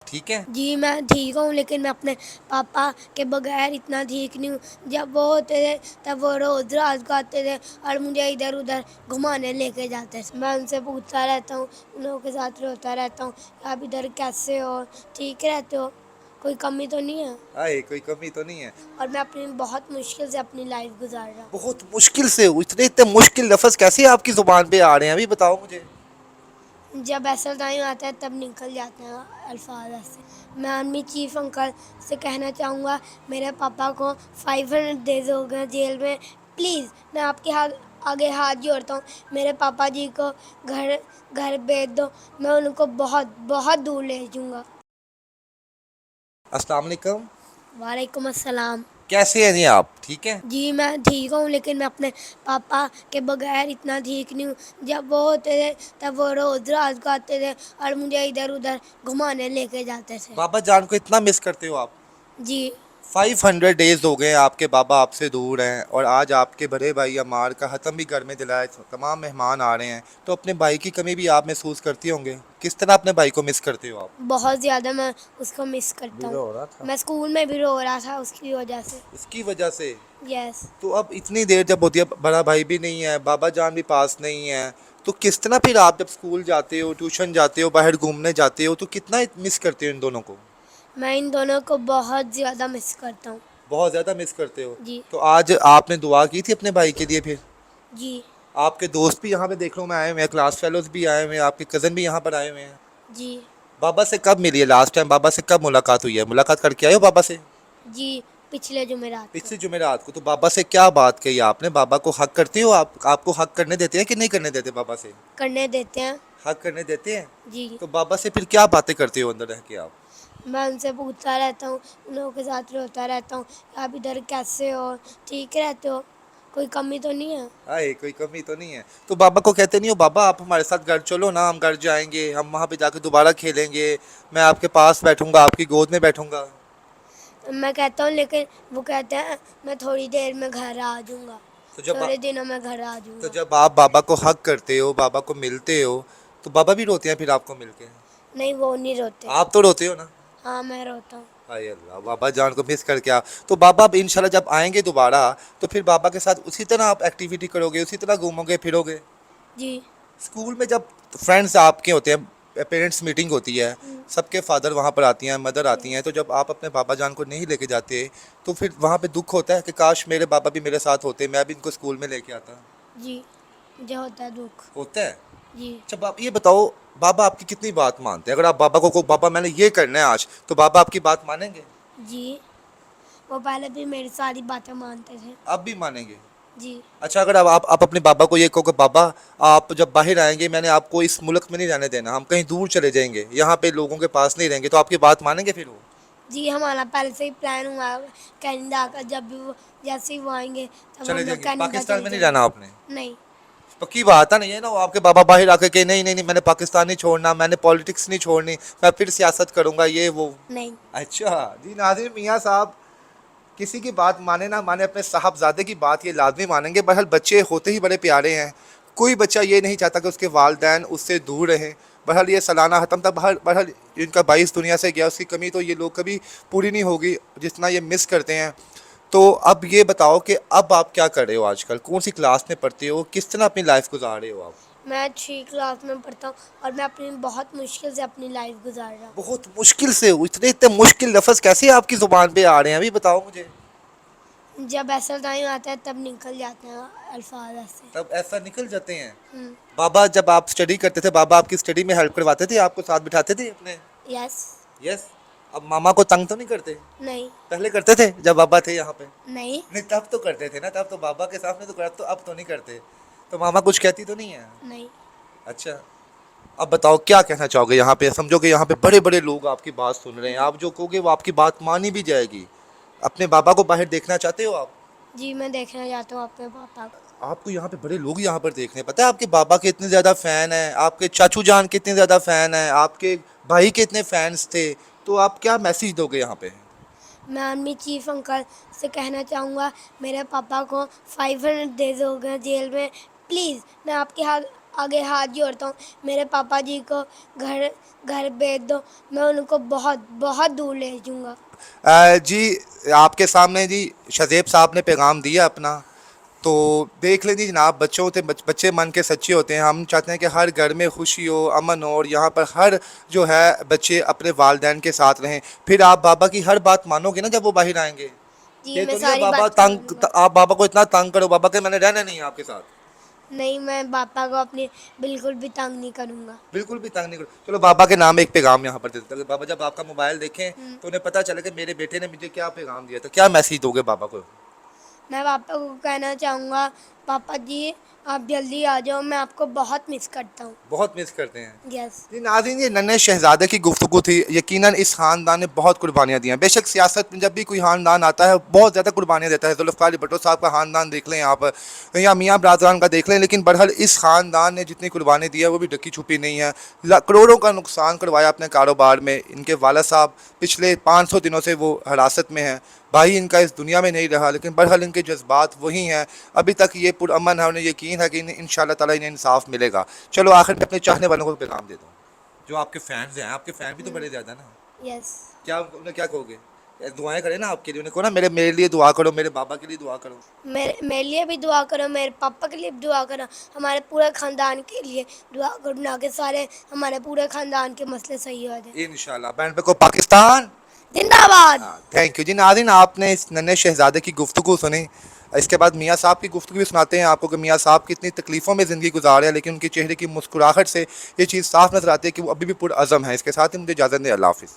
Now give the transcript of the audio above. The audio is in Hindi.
ठीक हैं? जी मैं ठीक हूँ, लेकिन मैं अपने पापा के बगैर इतना ठीक नहीं हूँ। जब वो होते थे तब वो रोज़ रात को आते थे और मुझे इधर उधर घुमाने लेके जाते थे। मैं उनसे पूछता रहता हूँ, उन लोगों के साथ रोता रहता हूँ, आप इधर कैसे हो, ठीक रहते हो, कोई कमी तो नहीं है? आए कोई कमी तो नहीं है? और मैं अपनी बहुत मुश्किल से अपनी लाइफ गुजार रहा हूँ। बहुत मुश्किल से इतने इतने मुश्किल लफ्ज़ कैसे आपकी ज़ुबान पे आ रहे हैं अभी बताओ मुझे। जब ऐसा टाइम आता है तब निकल जाते हैं अल्फाज ऐसे। मैं आर्मी चीफ अंकल से कहना चाहूँगा, मेरे पापा को 500 डेज हो गए जेल में। प्लीज़ मैं आपके हाथ आगे हाथ जोड़ता हूँ, मेरे पापा जी को घर घर भेज दो, मैं उनको बहुत बहुत दूर ले जाऊँगा। अस्सलाम वालेकुम। वालेकुम अस्सलाम। कैसे हैं जी आप? ठीक हैं? जी मैं ठीक हूँ, लेकिन मैं अपने पापा के बगैर इतना ठीक नहीं हूँ। जब वो होते थे तब वो रोज़ रात को आते थे और मुझे इधर उधर घुमाने लेके जाते थे। बाबा जान को इतना मिस करते हो आप? जी 500 डेज हो गए आपके बाबा आपसे दूर हैं और आज आपके बड़े भाई अमार का हतम भी घर में दिलाए, तमाम मेहमान आ रहे हैं, तो अपने भाई की कमी भी आप महसूस करती होंगे। किस तरह अपने भाई को मिस करते हो आप? बहुत ज़्यादा मैं उसको मिस करता बुरा हूँ। हो रहा था मैं स्कूल में भी रो रहा था उसकी वजह से। उसकी वजह से। यस। तो अब इतनी देर जब होती है, बड़ा भाई भी नहीं है, बाबा जान भी पास नहीं है, तो किस तरह फिर आप जब स्कूल जाते हो, ट्यूशन जाते हो, बाहर घूमने जाते हो, तो कितना मिस करते हो इन दोनों को? मैं इन दोनों को बहुत ज़्यादा मिस करता हूँ। बहुत ज़्यादा मिस करते हो। जी। तो आज आपने दुआ की थी अपने भाई के लिए फिर? जी। आपके दोस्त भी यहाँ पे देख लो मैं आए हुए हैं, क्लास फेलोज भी आए हुए हैं, आपके कज़न भी यहाँ पर आए हुए हैं। जी। बाबा से कब मिली है लास्ट टाइम? बाबा से कब मुलाकात हुई है? मुलाकात करके आए हो बाबा से? जी पिछले जुमेरात को। पिछले जुमेरात को। तो बाबा से क्या बात कही आपने? बाबा को हक करते हो आप? आपको हक करने देते हैं कि नहीं करने देते बाबा से? करने देते हैं। हक करने देते हैं। जी। तो बाबा से फिर क्या बातें करते हो अंदर रह के आप? मैं उनसे पूछता रहता हूँ, उन लोगों के साथ रोता रहता हूँ, आप इधर कैसे हो, ठीक रहते हो, कोई कमी तो नहीं है? आए कोई कमी तो नहीं है? तो बाबा को कहते नहीं हो, बाबा आप हमारे साथ घर चलो ना, हम घर जाएंगे, हम वहाँ पे जाके दोबारा खेलेंगे, मैं आपके पास बैठूंगा, आपकी गोद में बैठूंगा? मैं कहता हूँ, लेकिन वो कहते हैं मैं थोड़ी देर में घर आ जाऊँगा, तो जब थोड़े दिनों में घर आ तो जाऊँगा। जब आप बाबा को हक करते हो, बाबा को मिलते हो, तो बाबा भी रोते हैं फिर आपको मिलके? नहीं वो नहीं रोते। आप तो रोते हो ना? हाँ मैं रोता हूँ। हाय अल्लाह, बाबा जान को मिस करके आप। तो बाबा अब इंशाल्लाह जब आएंगे दोबारा, तो फिर बाबा के साथ उसी तरह आप एक्टिविटी करोगे, उसी तरह घूमोगे फिरोगे? जी। स्कूल में जब फ्रेंड्स आपके होते हैं, पेरेंट्स मीटिंग होती है, सबके फादर वहाँ पर आती हैं, मदर आती हैं, तो जब आप अपने बाबा जान को नहीं लेके जाते, तो फिर वहाँ पे दुख होता है कि काश मेरे बाबा भी मेरे साथ होते, मैं भी इनको स्कूल में लेके आता? जी मुझे होता है दुख। होता है। जी। अच्छा बाप ये बताओ, बाबा आपकी कितनी बात मानते हैं? अगर आप बाबा को बाबा मैंने ये करना है आज, तो बाबा आपकी बात मानेंगे? जी वो पहले भी मेरी सारी बातें मानते थे। आप भी मानेंगे? जी। अच्छा अगर अब आप अपने बाबा को ये कहो कि बाबा आप जब बाहर आएंगे, मैंने आपको इस मुल्क में नहीं रहने देना, हम कहीं दूर चले जाएंगे, यहाँ पे लोगों के पास नहीं रहेंगे, तो आपकी बात मानेंगे फिर वो? जी हमारा पहले से ही प्लान हुआ है कनाडा का, जब भी वो जैसे ही वो आएंगे तब चले हम लोग जाएंगे कनाडा पाकिस्तान चले में नहीं जाएंगे। रहना आपने? नहीं। पक्की बात है, नहीं है ना वो आपके बाबा बाहर आके कहे नहीं नहीं नहीं मैंने पाकिस्तान नहीं छोड़ना, मैंने पॉलिटिक्स नहीं छोड़नी, मैं फिर सियासत करूंगा ये वो? नहीं। अच्छा जी नाज़रीन, मियाँ साहब किसी की बात माने ना माने, अपने साहबजादे की बात ये लाजमी मानेंगे। बहरहाल बच्चे होते ही बड़े प्यारे हैं, कोई बच्चा ये नहीं चाहता कि उसके वालदैन उससे दूर रहें। बहरहाल ये सालाना ख़त्म था, बहरहाल इनका 22 दुनिया से गया, उसकी कमी तो ये लोग कभी पूरी नहीं होगी जितना ये मिस करते हैं। तो अब ये बताओ कि अब आप क्या कर रहे हो आजकल? कौन सी क्लास में पढ़ते हो? किस तरह अपनी लाइफ गुजार रहे हो आप? मैं 6 क्लास में पढ़ता हूँ और मैं अपनी बहुत मुश्किल से अपनी लाइफ गुजार रहा हूँ। बहुत मुश्किल से? इतने इतने मुश्किल लफ्ज़ कैसे आपकी ज़ुबान पे आ रहे हैं अभी बताओ मुझे। जब ऐसा टाइम आता है तब निकल जाते हैं अल्फाज ऐसे। तब ऐसा निकल जाते हैं। हम्म। बाबा जब आप स्टडी करते थे, बाबा आपकी स्टडी में हेल्प करवाते थे, आपको साथ बिठाते थे अपने? यस। यस। अब मामा को तंग तो नहीं करते? नहीं। पहले करते थे जब बाबा थे यहाँ पे? नहीं। नहीं तब तो करते थे ना, तब तो बाबा के सामने तो कर, तो अब तो नहीं करते। तो मामा कुछ कहती तो नहीं है? नहीं। अच्छा। अब बताओ क्या कहना चाहोगे? यहाँ पे समझो कि यहाँ पे बड़े बड़े लोग आपकी बात सुन रहे हैं, आप जो कहोगे वो आपकी बात मानी भी जाएगी। अपने बाबा को बाहर देखना चाहते हो आप? जी मैं देखना चाहता हूँ अपने पापा को। आपको यहाँ पे बड़े लोग यहाँ पर देख रहे हैं, पता है आपके बाबा के इतने ज़्यादा फ़ैन हैं, आपके चाचू जान के इतने ज़्यादा फ़ैन हैं, आपके भाई के इतने फैंस थे, तो आप क्या मैसेज दोगे यहाँ पे? मैं आर्मी चीफ अंकल से कहना चाहूँगा, मेरे पापा को 500 डेज हो गए जेल में। प्लीज़ मैं आपके हाथ आगे हाथ जोड़ता हूँ, मेरे पापा जी को घर घर भेज दो, मैं उनको बहुत बहुत दूर ले जाऊँगा। जी आपके सामने जी शज़ेब साहब ने पैगाम दिया अपना, तो देख लीजिए जनाब, बच्चों होते बच्चे मन के सच्चे होते हैं। हम चाहते हैं कि हर घर में खुशी हो, अमन हो, और यहाँ पर हर जो है बच्चे अपने वालिदैन के साथ रहें। फिर आप बाबा की हर बात मानोगे ना जब वो बाहर आएंगे? जी, ये मैं तो नहीं है सारी बाबा बातें तंग, मानूँगा। आप बाबा को इतना तंग करो बाबा के मैंने रहना नहीं है आपके साथ। नहीं, मैं पापा को अपनी बिल्कुल भी तंग नहीं करूँगा। बिल्कुल भी तंग नहीं करो। चलो बाबा के नाम एक पैगाम यहाँ पर दे देते हैं। बाबा जब आपका मोबाइल देखें तो उन्हें पता चले कि मेरे बेटे ने मुझे क्या पैगाम दिया, तो क्या मैसेज दोगे बाबा को? मैं पापा को कहना चाहूँगा, पापा जी आप जल्दी आ जाओ, मैं आपको बहुत मिस करता हूँ। बहुत मिस करते हैं यस। जी। नाज़रीन, ये नन्हे शहजादे की गुफ्तगू थी। यकीनन इस ख़ानदान ने बहुत कुर्बानियाँ दी हैं। बेशक सियासत में जब भी कोई ख़ानदान आता है बहुत ज़्यादा कुर्बानियाँ देता है। ज़ुल्फ़िकार अली भुट्टो साहब का ख़ानदान देख लें आप, या मियाँ बरादरान का देख लें, लेकिन बहरहाल इस ख़ानदान ने जितनी कुर्बानी दी है वो भी ढकी छुपी नहीं है। करोड़ों का नुकसान करवाया अपने कारोबार में। इनके वाला साहब पिछले 500 दिनों से वो हिरासत में हैं। भाई इनका इस दुनिया में नहीं रहा, लेकिन बहरहाल इनके जज्बात वही हैं। अभी तक ये पुरअमन है, उन्हें यकीन है कि इंशाअल्लाह ताला इन्हें इंसाफ मिलेगा। चलो आखिर में अपने चाहने वालों को पैगाम दे दो, जो आपके फैंस हैं। आपके फैन भी तो बड़े ज़्यादा ना, यस। क्या उन्हें क्या कहोगे? दुआएं करें ना आपके लिए, उन्हें कहो ना मेरे लिए दुआ करो, मेरे बाबा के लिए दुआ करो। मेरे लिए भी दुआ करो, मेरे पापा के लिए भी दुआ करो, हमारे पूरे ख़ानदान के लिए दुआ करो, ना कि सारे हमारे पूरे ख़ानदान के मसले सही हो जाए। इंशाल्लाह। बैंड पे को पाकिस्तान जिंदाबाद। थैंक यू जी। नाज़रीन, आपने इस नन्हे शहजादे की गुफ्तगू सुनी। इसके बाद मियाँ साहब की गुफ्तगू भी सुनाते हैं आपको कि मियाँ साहब कितनी तकलीफ़ों में ज़िंदगी गुजार है, लेकिन उनके चेहरे की मुस्कुराहट से ये चीज़ साफ नज़र आती है कि वो अभी भी पुरअज़म है। इसके साथ ही मुझे इजाज़त दें। अल्लाह हाफ़िज़।